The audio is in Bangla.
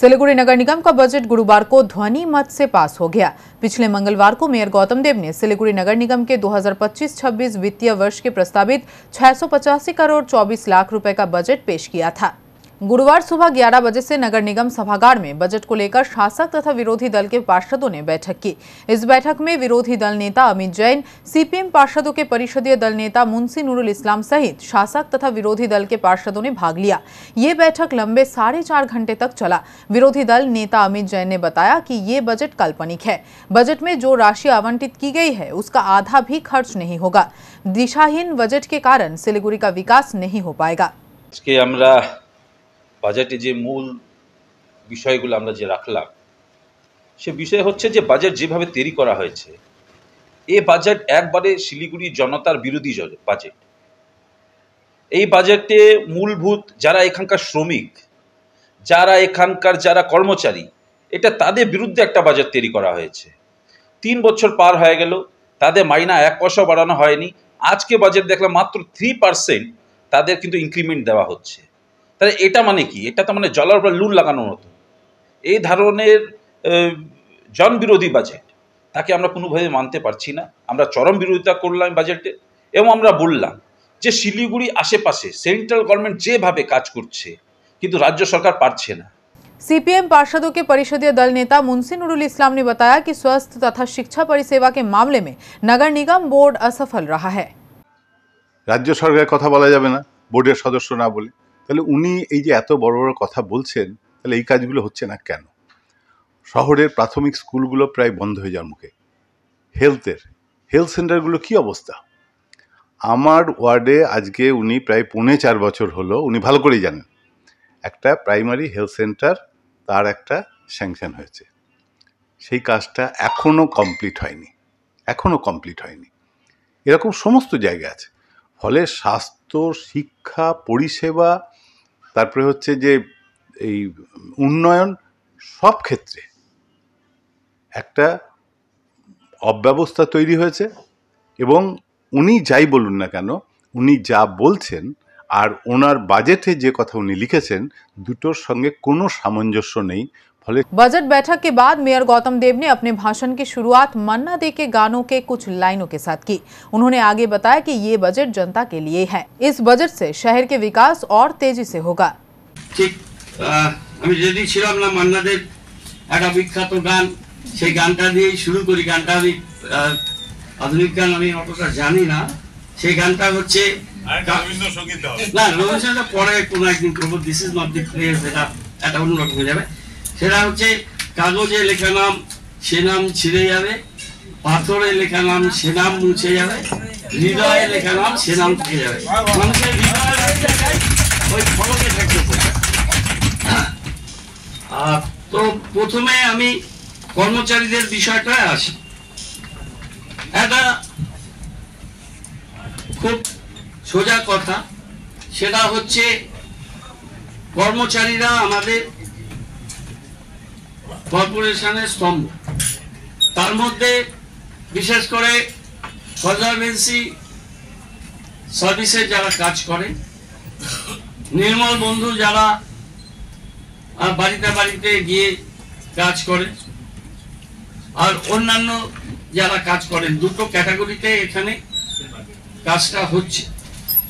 सिलीगुड़ी नगर निगम का बजट गुरुवार को ध्वनि मत से पास हो गया। पिछले मंगलवार को मेयर गौतम देव ने सिलीगुड़ी नगर निगम के 2025-26 वित्तीय वर्ष के प्रस्तावित 685 करोड़ 24 लाख रुपए का बजट पेश किया था। गुरुवार सुबह 11 बजे से नगर निगम सभागार में बजट को लेकर शासक तथा विरोधी दल के पार्षदों ने बैठक की। इस बैठक में विरोधी दल नेता अमित जैन, सीपीएम पार्षदों के परिषदीय दल नेता मुंशी नूरुल इस्लाम सहित शासक तथा विरोधी दल के पार्षदों ने भाग लिया। ये बैठक लंबे 4.5 घंटे तक चला। विरोधी दल नेता अमित जैन ने बताया कि ये बजट काल्पनिक है। बजट में जो राशि आवंटित की गई है उसका आधा भी खर्च नहीं होगा। दिशाहीन बजट के कारण सिलीगुड़ी का विकास नहीं हो पाएगा। বাজেটে যে মূল বিষয়গুলো আমরা যে রাখলাম সে বিষয় হচ্ছে যে বাজেট যেভাবে তৈরি করা হয়েছে এই বাজেট একবারে শিলিগুড়ি জনতার বিরোধী বাজেট। এই বাজেটে মূলভূত যারা এখানকার শ্রমিক, যারা এখানকার যারা কর্মচারী, এটা তাদের বিরুদ্ধে একটা বাজেট তৈরি করা হয়েছে। 3 বছর পার হয়ে গেল, তাদের মাইনা 1 পয়সা বাড়ানো হয়নি। আজকে বাজেট দেখলাম মাত্র 3% তাদের কিন্তু ইনক্রিমেন্ট দেওয়া হচ্ছে। তাহলে এটা মানে কি? এটা তো মানে জলের উপর লুন লাগানোর মতো। এই ধরনের জনবিরোধী বাজেট তাকে আমরা কোনোভাবে মানতে পারছি না। আমরা চরম বিরোধিতা করলাম বাজেটে এবং আমরা বললাম যে শিলিগুড়ি আশেপাশে সেন্ট্রাল গভর্নমেंट যেভাবে কাজ করছে কিন্তু রাজ্য সরকার পারছে না। सीपीएम पार्षदों के परिषदीय दल नेता मुंशी नूरुल इस्लाम ने बताया कि स्वास्थ्य तथा शिक्षा परिसेवा के मामले में नगर निगम बोर्ड असफल रहा है। राज्य सरकार कथा बोला जाबे ना, बोर्डेर सदस्य ना बोले, তাহলে উনি এই যে এত বড় বড় কথা বলছেন, তাহলে এই কাজগুলো হচ্ছে না কেন? শহরের প্রাথমিক স্কুলগুলো প্রায় বন্ধ হয়ে যাওয়ার মুখে। হেলথ সেন্টারগুলো কি অবস্থা? আমার ওয়ার্ডে আজকে উনি প্রায় 4.5 বছর হলো, উনি ভালো করেই জানেন, একটা প্রাইমারি হেলথ সেন্টার তার একটা স্যাংশন হয়েছে, সেই কাজটা এখনও কমপ্লিট হয়নি। এরকম সমস্ত জায়গা আছে। ফলে স্বাস্থ্য, শিক্ষা, পরিষেবা, তারপরে হচ্ছে যে এই উন্নয়ন, সব ক্ষেত্রে একটা অব্যবস্থা তৈরি হয়েছে। এবং উনি যাই বলুন না কেন, উনি যা বলছেন আর ওনার বাজেটে যে কথা উনি লিখেছেন দুটোর সঙ্গে কোনো সামঞ্জস্য নেই। बजट बैठक के बाद मेयर गौतम देव ने अपने भाषण की शुरुआत मन्ना दे के गानों के कुछ लाइनों के साथ की। उन्होंने आगे बताया कि ये बजट जनता के लिए है। इस बजट से शहर के विकास और तेजी से होगा। ठीक আমি যদি ছিলাম না মান্না দের একটা বিখ্যাত গান, সেই গানটা দিয়ে শুরু করি। গানটা আমি আধুনিক গান আমি অতটা জানি না। সেই গানটা হচ্ছে রবীন্দ্রসঙ্গীত না, রবীন্দ্রসঙ্গীত পরে কোনো একদিন করবো। This is not the place, এটা অন্যরকম হয়ে যাবে। সেটা হচ্ছে কাগজে লেখা নাম সে নাম ছিঁড়ে যাবে, পাথরে লেখা নাম সে নাম মুছে যাবে, হৃদয়ে লেখা নাম সে নাম থেকে যাবে। মানুষের হৃদয় ওই ফলকে থাকতে পারে। তো প্রথমে আমি কর্মচারীদের বিষয়টা আসি। এটা খুব সোজা কথা, সেটা হচ্ছে কর্মচারীরা আমাদের কর্পোরেশনের স্তম্ভ। তার মধ্যে বিশেষ করে কনজারভেন্সি সার্ভিসে যারা কাজ করে, নির্মল বন্ধু যারা বাড়িতে বাড়িতে গিয়ে কাজ করে, আর অন্যান্য যারা কাজ করেন, দুটো ক্যাটাগরিতে এখানে কাজটা হচ্ছে।